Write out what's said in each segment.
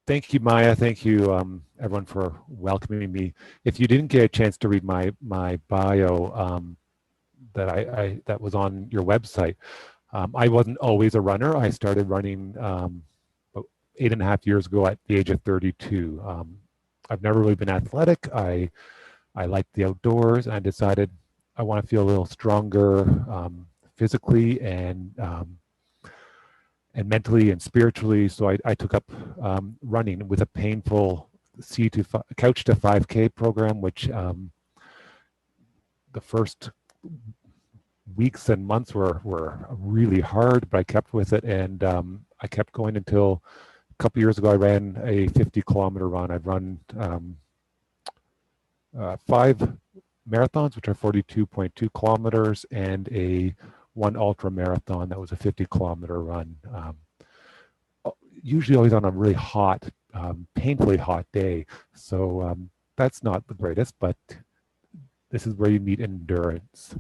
Thank you, Maya. Thank you, everyone, for welcoming me. If you didn't get a chance to read my bio that was on your website, I wasn't always a runner. I started running about 8.5 years ago at the age of 32. I've never really been athletic. I like the outdoors, and I decided I want to feel a little stronger physically and mentally and spiritually. So I took up running with a painful couch to 5K program, which the first weeks and months were really hard, but I kept with it, and I kept going until a couple years ago I ran a 50-kilometer run. I've run 5 marathons, which are 42.2 kilometers, and one ultra marathon that was a 50-kilometer run. Usually always on a really hot, painfully hot day. So that's not the greatest, but this is where you meet endurance.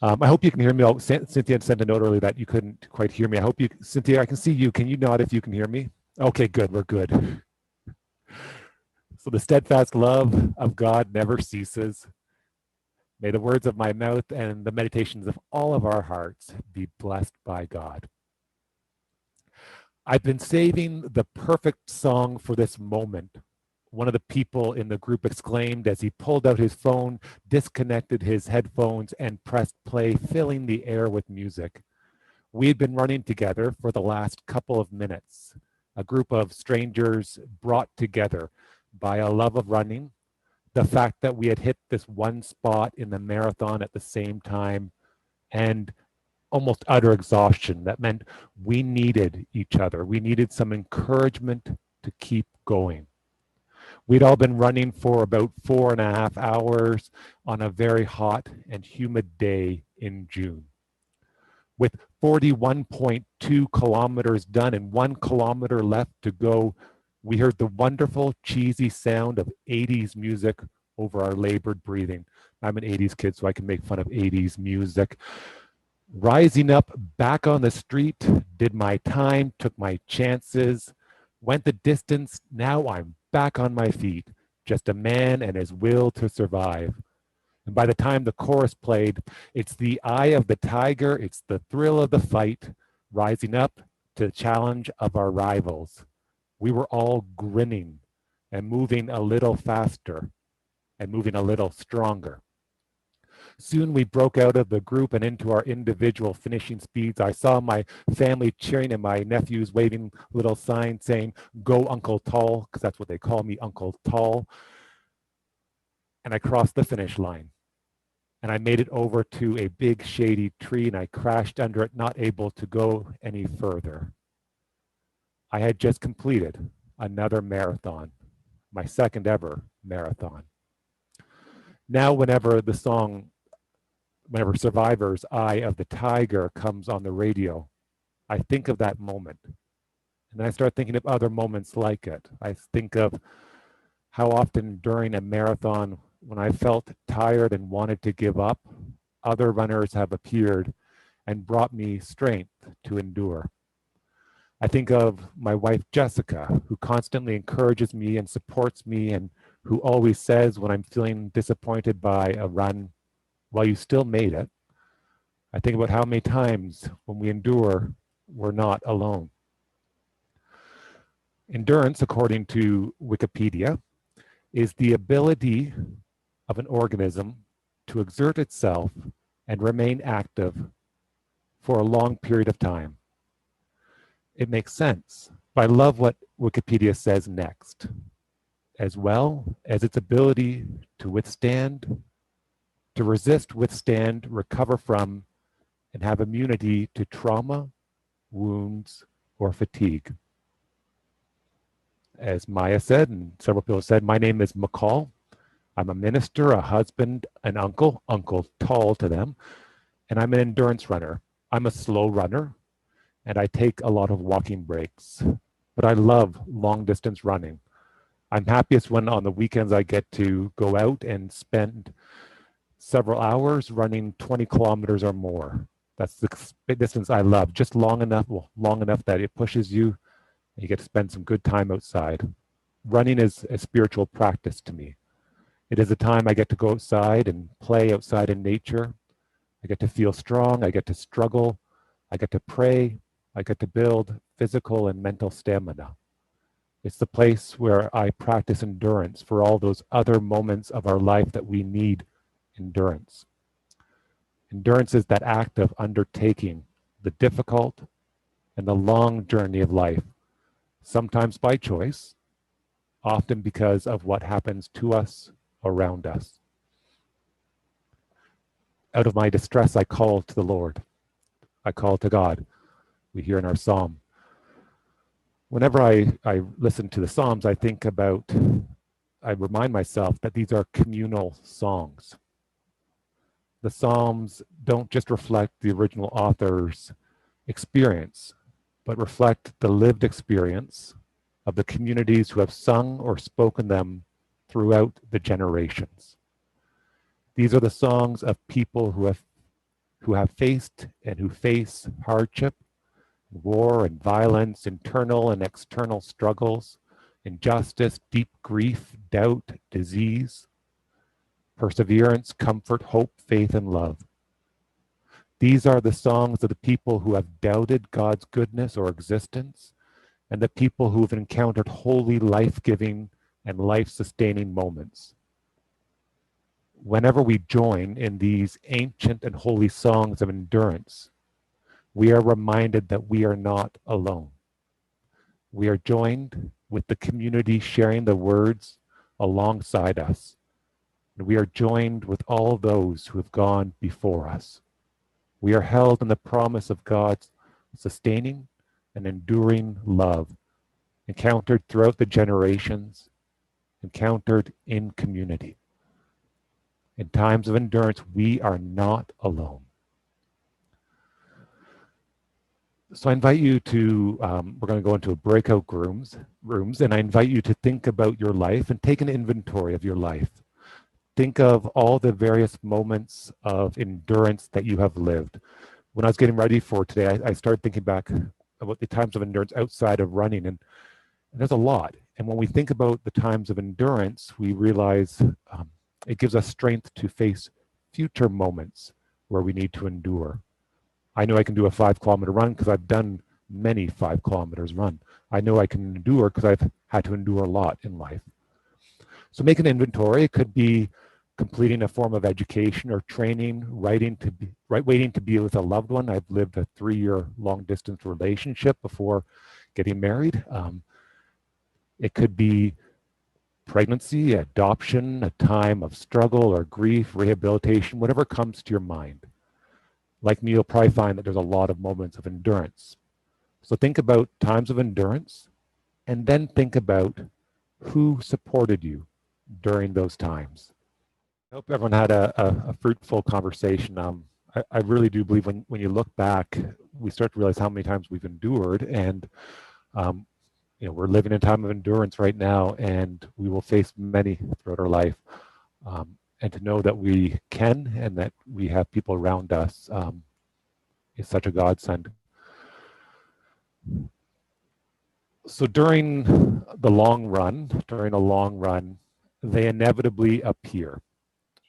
I hope you can hear me. Oh, Cynthia sent a note earlier that you couldn't quite hear me. I hope you, Cynthia, I can see you. Can you nod if you can hear me? Okay, good, we're good. So the steadfast love of God never ceases. May the words of my mouth and the meditations of all of our hearts be blessed by God. I've been saving the perfect song for this moment. One of the people in the group exclaimed as he pulled out his phone, disconnected his headphones, and pressed play, filling the air with music. We had been running together for the last couple of minutes, a group of strangers brought together by a love of running, the fact that we had hit this one spot in the marathon at the same time, and almost utter exhaustion. That meant we needed each other. We needed some encouragement to keep going. We'd all been running for about 4.5 hours on a very hot and humid day in June. With 41.2 kilometers done and 1 kilometer left to go, we heard the wonderful, cheesy sound of 80s music over our labored breathing. I'm an 80s kid, so I can make fun of 80s music. Rising up back on the street, did my time, took my chances, went the distance. Now I'm back on my feet, just a man and his will to survive. And by the time the chorus played, it's the eye of the tiger, it's the thrill of the fight, rising up to the challenge of our rivals. We were all grinning and moving a little faster and moving a little stronger. Soon we broke out of the group and into our individual finishing speeds. I saw my family cheering and my nephews waving little signs saying, "Go Uncle Tall," because that's what they call me, Uncle Tall. And I crossed the finish line. And I made it over to a big shady tree and I crashed under it, not able to go any further. I had just completed another marathon, my second ever marathon. Now, whenever Survivor's Eye of the Tiger comes on the radio, I think of that moment. And then I start thinking of other moments like it. I think of how often during a marathon, when I felt tired and wanted to give up, other runners have appeared and brought me strength to endure. I think of my wife, Jessica, who constantly encourages me and supports me and who always says when I'm feeling disappointed by a run, "Well, you still made it." I think about how many times when we endure, we're not alone. Endurance, according to Wikipedia, is the ability of an organism to exert itself and remain active for a long period of time. It makes sense, but I love what Wikipedia says next, as well as its ability to withstand, to resist, withstand, recover from, and have immunity to trauma, wounds, or fatigue. As Maya said, and several people said, my name is Micol. I'm a minister, a husband, an uncle, Uncle Tall to them, and I'm an endurance runner. I'm a slow runner, and I take a lot of walking breaks, but I love long distance running. I'm happiest when on the weekends I get to go out and spend several hours running 20 kilometers or more. That's the distance I love, just long enough that it pushes you You get to spend some good time outside. Running is a spiritual practice to me. It is a time I get to go outside and play outside in nature. I get to feel strong. I get to struggle. I get to pray. I get to build physical and mental stamina. It's the place where I practice endurance for all those other moments of our life that we need endurance. Endurance is that act of undertaking the difficult and the long journey of life, sometimes by choice, often because of what happens to us, around us. Out of my distress, I call to the Lord. I call to God. We hear in our psalm. Whenever I listen to the Psalms, I remind myself that these are communal songs. The Psalms don't just reflect the original author's experience, but reflect the lived experience of the communities who have sung or spoken them throughout the generations. These are the songs of people who have faced and who face hardship, war and violence, internal and external struggles, injustice, deep grief, doubt, disease, perseverance, comfort, hope, faith, and love. These are the songs of the people who have doubted God's goodness or existence, and the people who have encountered holy, life-giving, and life-sustaining moments. Whenever we join in these ancient and holy songs of endurance, we are reminded that we are not alone. We are joined with the community sharing the words alongside us. And we are joined with all those who have gone before us. We are held in the promise of God's sustaining and enduring love, encountered throughout the generations, encountered in community. In times of endurance, we are not alone. So I invite you to, we're going to go into a breakout rooms, and I invite you to think about your life and take an inventory of your life. Think of all the various moments of endurance that you have lived. When I was getting ready for today, I started thinking back about the times of endurance outside of running, and there's a lot. And when we think about the times of endurance, we realize it gives us strength to face future moments where we need to endure. I know I can do a 5-kilometer run because I've done many 5 kilometers run. I know I can endure because I've had to endure a lot in life. So make an inventory. It could be completing a form of education or training, waiting to be with a loved one. I've lived a 3-year long-distance relationship before getting married. It could be pregnancy, adoption, a time of struggle or grief, rehabilitation, whatever comes to your mind. Like me, you'll probably find that there's a lot of moments of endurance. So think about times of endurance, and then think about who supported you during those times. I hope everyone had a fruitful conversation. I really do believe when you look back, we start to realize how many times we've endured, and we're living in a time of endurance right now, and we will face many throughout our life. And to know that we can and that we have people around us is such a godsend. So during a long run, they inevitably appear.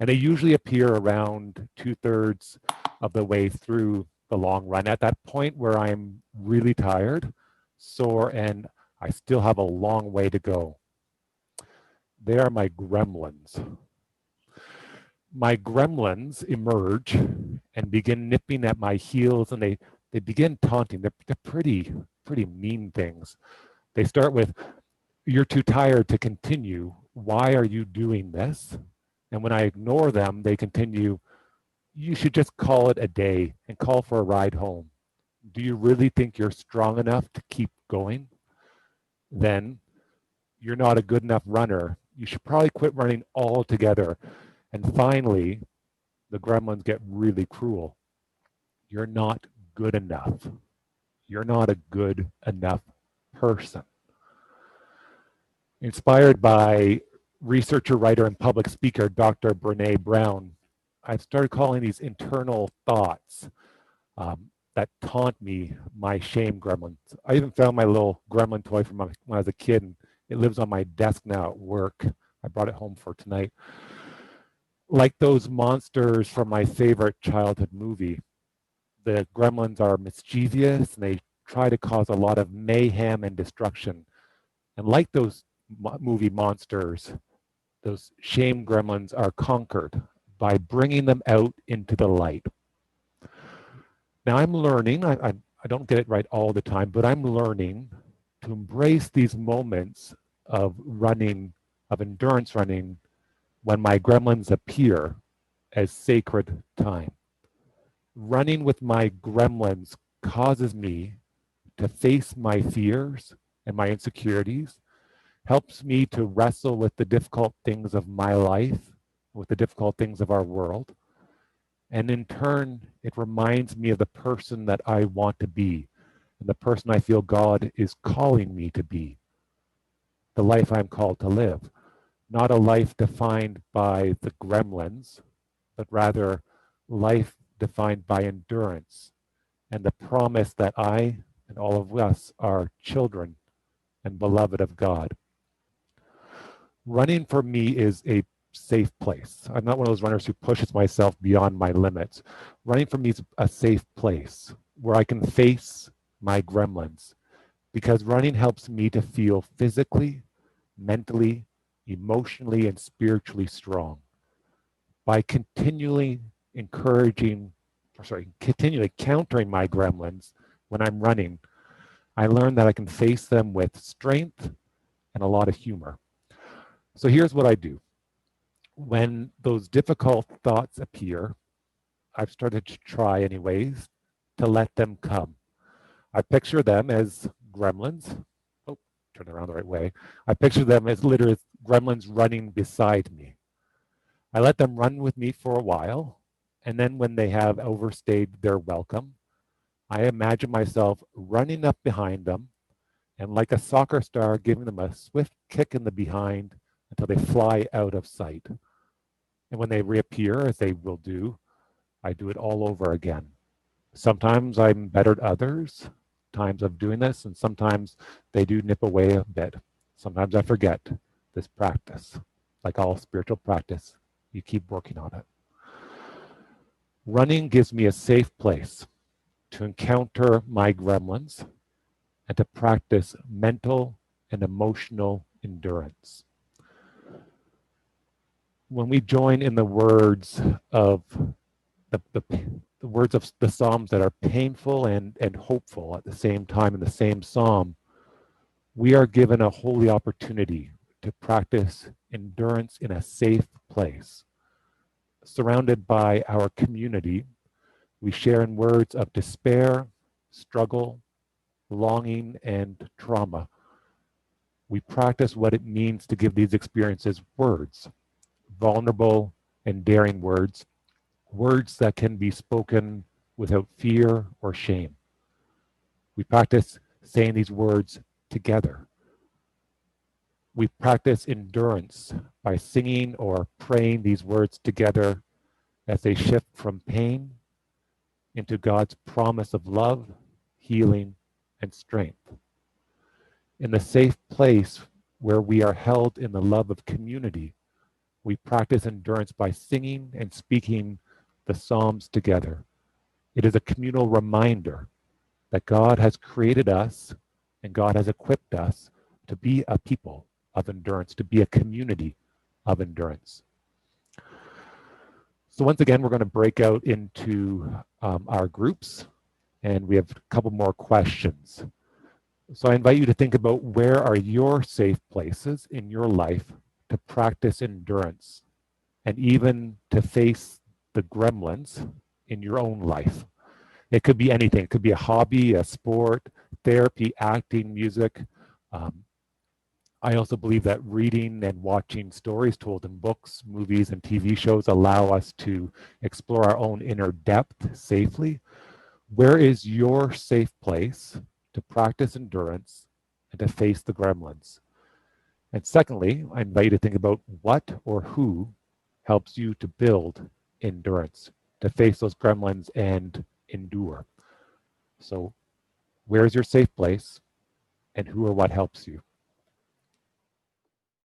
And they usually appear around 2/3 of the way through the long run. At that point where I'm really tired, sore, and I still have a long way to go. They are my gremlins. My gremlins emerge and begin nipping at my heels, and they begin taunting. They're pretty mean things. They start with, "You're too tired to continue. Why are you doing this?" And when I ignore them, they continue, "You should just call it a day and call for a ride home. Do you really think you're strong enough to keep going? Then you're not a good enough runner. You should probably quit running altogether." And finally, the gremlins get really cruel. "You're not good enough. You're not a good enough person." Inspired by researcher, writer, and public speaker, Dr. Brene Brown, I've started calling these internal thoughts that taunt me my shame gremlins. I even found my little gremlin toy from when I was a kid, and it lives on my desk now at work. I brought it home for tonight. Like those monsters from my favorite childhood movie, the gremlins are mischievous and they try to cause a lot of mayhem and destruction. And like those movie monsters, those shame gremlins are conquered by bringing them out into the light. Now I'm learning, I don't get it right all the time, but I'm learning to embrace these moments of running, of endurance running, when my gremlins appear as sacred time. Running with my gremlins causes me to face my fears and my insecurities, helps me to wrestle with the difficult things of my life, with the difficult things of our world. And in turn, it reminds me of the person that I want to be and the person I feel God is calling me to be, the life I'm called to live. Not a life defined by the gremlins, but rather life defined by endurance and the promise that I and all of us are children and beloved of God. Running for me is a safe place. I'm not one of those runners who pushes myself beyond my limits. Running for me is a safe place where I can face my gremlins, because running helps me to feel physically, mentally, emotionally, and spiritually strong. By continually continually countering my gremlins when I'm running, I learn that I can face them with strength and a lot of humor. So here's what I do. When those difficult thoughts appear, I've started to try anyways to let them come. I picture them as gremlins. Oh, turn around the right way. I picture them as literally gremlins running beside me. I let them run with me for a while, and then when they have overstayed their welcome, I imagine myself running up behind them and like a soccer star giving them a swift kick in the behind until they fly out of sight. And when they reappear, as they will do, I do it all over again. Sometimes I'm better at others times of doing this, and sometimes they do nip away a bit. Sometimes I forget this practice. Like all spiritual practice, you keep working on it. Running gives me a safe place to encounter my gremlins and to practice mental and emotional endurance. When we join in the words of the words of the Psalms that are painful and hopeful at the same time in the same Psalm, we are given a holy opportunity to practice endurance in a safe place. Surrounded by our community, we share in words of despair, struggle, longing, and trauma. We practice what it means to give these experiences words, vulnerable and daring words, words that can be spoken without fear or shame. We practice saying these words together. We practice endurance by singing or praying these words together as they shift from pain into God's promise of love, healing, and strength. In the safe place where we are held in the love of community, we practice endurance by singing and speaking the Psalms together. It is a communal reminder that God has created us and God has equipped us to be a people of endurance, to be a community of endurance. So once again, we're going to break out into our groups, and we have a couple more questions. So I invite you to think about, where are your safe places in your life to practice endurance and even to face the gremlins in your own life. It could be anything. It could be a hobby, a sport, therapy, acting, music. I also believe that reading and watching stories told in books, movies, and TV shows allow us to explore our own inner depth safely. Where is your safe place to practice endurance and to face the gremlins? And secondly, I invite you to think about what or who helps you to build endurance, to face those gremlins and endure. So where's your safe place, and who or what helps you?